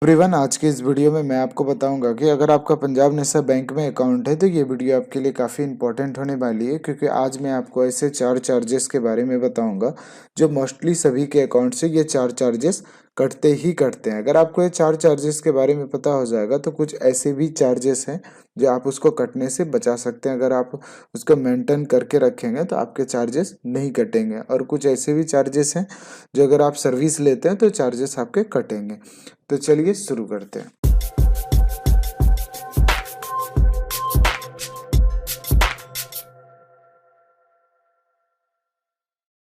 Everyone, आज की इस वीडियो में मैं आपको बताऊंगा कि अगर आपका पंजाब नेशनल बैंक में अकाउंट है तो ये वीडियो आपके लिए काफ़ी इंपॉर्टेंट होने वाली है, क्योंकि आज मैं आपको ऐसे चार चार्जेस के बारे में बताऊंगा जो मोस्टली सभी के अकाउंट से ये चार चार्जेस कटते ही कटते हैं। अगर आपको ये चार चार्जेस के बारे में पता हो जाएगा तो कुछ ऐसे भी चार्जेस हैं जो आप उसको कटने से बचा सकते हैं। अगर आप उसको मेंटेन करके रखेंगे तो आपके चार्जेस नहीं कटेंगे, और कुछ ऐसे भी चार्जेस हैं जो अगर आप सर्विस लेते हैं तो चार्जेस आपके कटेंगे। तो चलिए शुरू करते हैं।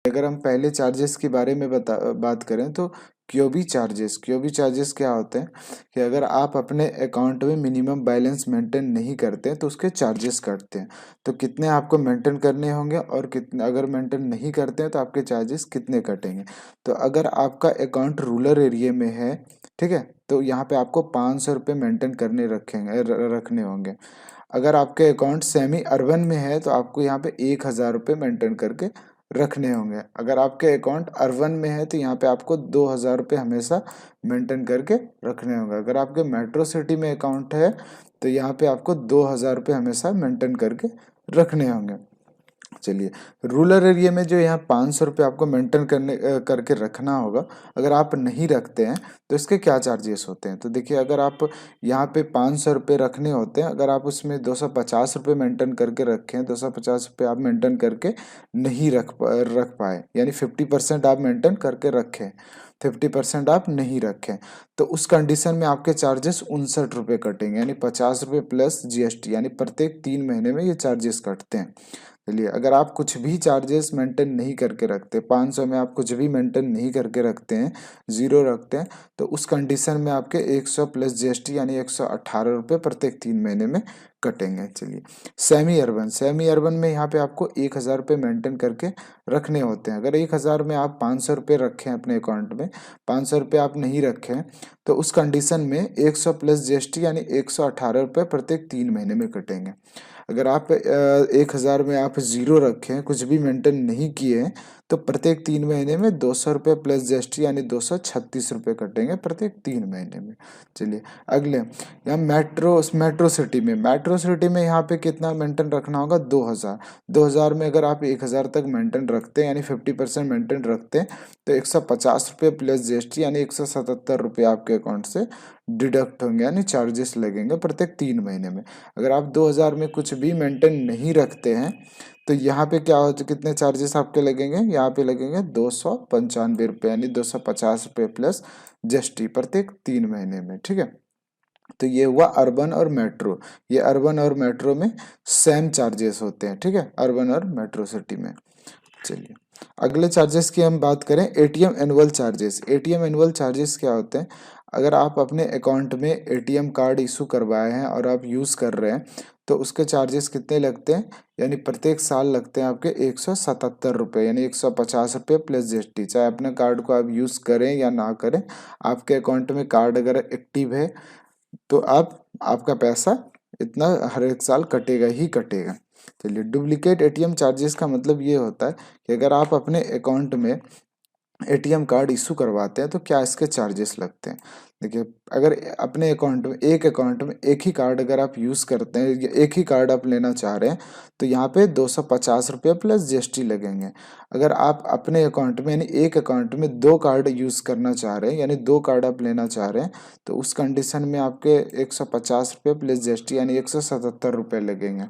अगर हम पहले चार्जेस के बारे में बात करें तो क्योबी चार्जेस क्या होते हैं कि अगर आप अपने अकाउंट में मिनिमम बैलेंस मेंटेन नहीं करते हैं तो उसके चार्जेस कटते हैं। तो कितने आपको मेंटेन करने होंगे और कितने अगर मेंटेन नहीं करते हैं तो आपके चार्जेस कितने कटेंगे। तो अगर आपका अकाउंट रूरल एरिया में है, ठीक है, तो यहाँ पे आपको 500 रुपये मेंटेन रखने होंगे। अगर आपके अकाउंट सेमी अर्बन में है तो आपको यहाँ पे 1,000 रुपये मेंटेन करके रखने होंगे। अगर आपके अकाउंट अर्बन में है तो यहाँ पे आपको 2,000 रुपये हमेशा मेंटेन करके रखने होंगे। अगर आपके मेट्रो सिटी में अकाउंट है तो यहाँ पे आपको 2,000 रुपये हमेशा मेंटेन करके रखने होंगे। चलिए, रूरल एरिया में जो यहाँ 500 रुपये आपको मेंटेन करके रखना होगा, अगर आप नहीं रखते हैं तो इसके क्या चार्जेस होते हैं। तो देखिए, अगर आप यहाँ पे 500 रुपये रखने होते हैं, अगर आप उसमें 250 रुपये मेंटेन करके रखें, 250 रुपये आप मेंटेन करके नहीं रख पाए, यानी 50% आप मेंटेन करके रखें, 50% आप नहीं रखें, तो उस कंडीशन में आपके चार्जेस 59 रुपये कटेंगे, यानी 50 रुपये प्लस GST, यानी प्रत्येक 3 महीने में ये चार्जेस कटते हैं। चलिए, अगर आप कुछ भी चार्जेस मेंटेन नहीं करके रखते, 500 में आप कुछ भी मेंटेन नहीं करके रखते हैं, जीरो रखते हैं, तो उस कंडीशन में आपके 100 प्लस GST यानी 118 रुपये प्रत्येक 3 महीने में कटेंगे। चलिए, सेमी अर्बन में यहाँ पे आपको 1,000 रुपये मेंटेन करके रखने होते हैं। अगर 1,000 में आप 500 रुपये रखें अपने अकाउंट में, 500 रुपये आप नहीं रखें, तो उस कंडीशन में 100 प्लस GST यानी 118 रुपये प्रत्येक 3 महीने में कटेंगे। अगर आप 1,000 में आप जीरो रखें, कुछ भी मेंटेन नहीं किए हैं, तो प्रत्येक 3 महीने में 200 रुपये प्लस GST यानी 236 रुपये कटेंगे प्रत्येक 3 महीने में। चलिए, अगले यहाँ मेट्रो सिटी में यहाँ पे कितना मेंटेन रखना होगा, 2,000 में अगर आप 1,000 तक मेंटेन रखते हैं, यानी 50% मेंटेन रखते हैं, तो 150 रुपये प्लस GST यानी 177 रुपये आपके अकाउंट से डिडक्ट होंगे, यानी चार्जेस लगेंगे प्रत्येक 3 महीने में। अगर आप 2,000 में कुछ भी मेंटेन नहीं रखते हैं तो यहाँ पे क्या हो, कितने चार्जेस आपके लगेंगे, यहाँ पे लगेंगे 295 रुपये, यानी 250 रुपये प्लस GST प्रत्येक 3 महीने में। ठीक है, तो ये हुआ अर्बन और मेट्रो। ये अर्बन और मेट्रो में सेम चार्जेस होते हैं, ठीक है, अर्बन और मेट्रो सिटी में। चलिए, अगले चार्जेस की हम बात करें, ATM annual charges. ATM annual charges क्या होते हैं, अगर आप अपने अकाउंट में ATM कार्ड इशू करवाए हैं और आप यूज़ कर रहे हैं तो उसके चार्जेस कितने लगते हैं, यानी प्रत्येक साल लगते हैं आपके 177 रुपये, यानी 150 रुपये प्लस GST। चाहे अपने कार्ड को आप यूज़ करें या ना करें, आपके अकाउंट में कार्ड अगर एक्टिव है तो आपका पैसा इतना हर एक साल कटेगा ही कटेगा। चलिए, डुप्लीकेट ATM चार्जेस का मतलब ये होता है कि अगर आप अपने अकाउंट में ATM कार्ड इशू करवाते हैं तो क्या इसके चार्जेस लगते हैं। देखिए, अगर अपने अकाउंट में एक ही कार्ड अगर आप यूज़ करते हैं या एक ही कार्ड आप लेना चाह रहे हैं तो यहाँ पे 250 रुपये प्लस GST लगेंगे। अगर आप अपने अकाउंट में, यानी एक अकाउंट में 2 कार्ड यूज़ करना चाह रहे हैं, यानी 2 कार्ड आप लेना चाह रहे हैं, तो उस कंडीशन में आपके 150 रुपये प्लस GST यानी 177 रुपये लगेंगे।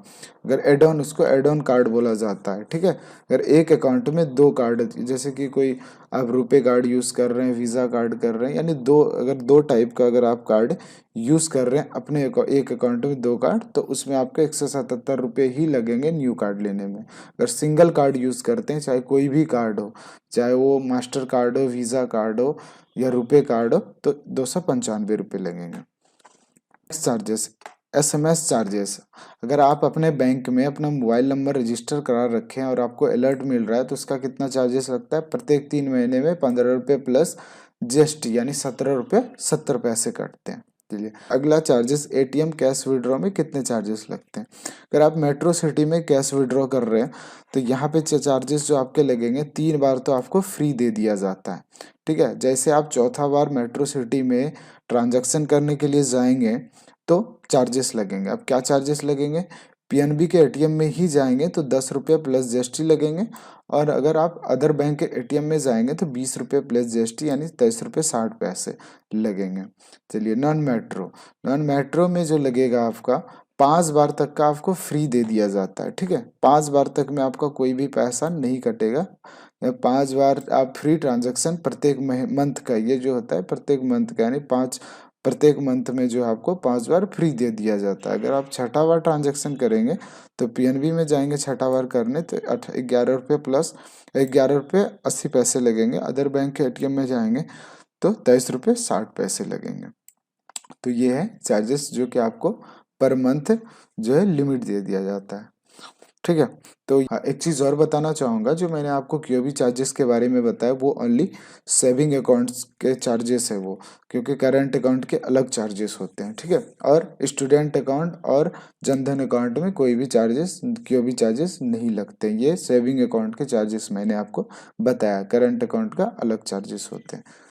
अगर एड ऑन, उसको एड ऑन कार्ड बोला जाता है। ठीक है, अगर एक अकाउंट में 2 कार्ड, जैसे कि कोई आप रुपे कार्ड यूज़ कर रहे हैं, वीज़ा कार्ड कर रहे हैं, यानी अगर दो टाइप का अगर आप कार्ड यूज़ कर रहे हैं अपने एक अकाउंट में 2 कार्ड, तो उसमें आपके 177 रुपये ही लगेंगे न्यू कार्ड लेने में। अगर सिंगल कार्ड यूज़ करते हैं, चाहे कोई भी कार्ड हो, चाहे वो मास्टर कार्ड हो, वीज़ा कार्ड हो या रुपे कार्ड हो, तो 295 रुपये लगेंगे। Charges, SMS charges. अगर आप अपने बैंक में अपना मोबाइल नंबर रजिस्टर करा रखें और आपको अलर्ट मिल रहा है तो उसका कितना चार्जेस लगता है, प्रत्येक 3 महीने में 15 रुपये प्लस GST यानी 17 रुपये 70 पैसे कटते हैं। चलिए, अगला चार्जेस, ATM कैश विड्रॉ में कितने चार्जेस लगते हैं। अगर आप मेट्रो सिटी में कैश विड्रॉ कर रहे हैं तो यहाँ पे चार्जेस जो आपके लगेंगे, 3 बार तो आपको फ्री दे दिया जाता है। ठीक है, जैसे आप चौथा बार मेट्रो सिटी में ट्रांजैक्शन करने के लिए जाएंगे तो चार्जेस लगेंगे। अब क्या चार्जेस लगेंगे, पीएनबी के एटीएम में ही जाएंगे तो 10 रुपये प्लस जीएसटी लगेंगे, और अगर आप अदर बैंक के एटीएम में जाएंगे तो 20 रुपये प्लस जीएसटी यानी 23 रुपये 60 पैसे लगेंगे। चलिए नॉन मेट्रो में जो लगेगा आपका 5 बार तक का आपको फ्री दे दिया जाता है, ठीक है। 5 बार तक में आपका कोई भी पैसा नहीं कटेगा, 5 बार आप फ्री ट्रांजैक्शन प्रत्येक मंथ का, ये जो होता है प्रत्येक मंथ का, यानी प्रत्येक मंथ में जो आपको 5 बार फ्री दे दिया जाता है। अगर आप छठा बार ट्रांजैक्शन करेंगे तो पीएनबी में जाएंगे छठा बार करने तो 11 रुपये प्लस 11 रुपये 80 पैसे लगेंगे। अदर बैंक के एटीएम में जाएंगे तो 23 रुपये 60 पैसे लगेंगे। तो ये है चार्जेस जो कि आपको पर मंथ जो है लिमिट दे दिया जाता है, ठीक है। तो एक चीज़ और बताना चाहूँगा, जो मैंने आपको क्यूबी चार्जेस के बारे में बताया वो ओनली सेविंग अकाउंट्स के चार्जेस है वो, क्योंकि करंट अकाउंट के अलग चार्जेस होते हैं, ठीक है। और स्टूडेंट अकाउंट और जनधन अकाउंट में कोई भी चार्जेस क्यूबी चार्जेस नहीं लगते। ये सेविंग अकाउंट के चार्जेस मैंने आपको बताया, करंट अकाउंट का अलग चार्जेस होते हैं।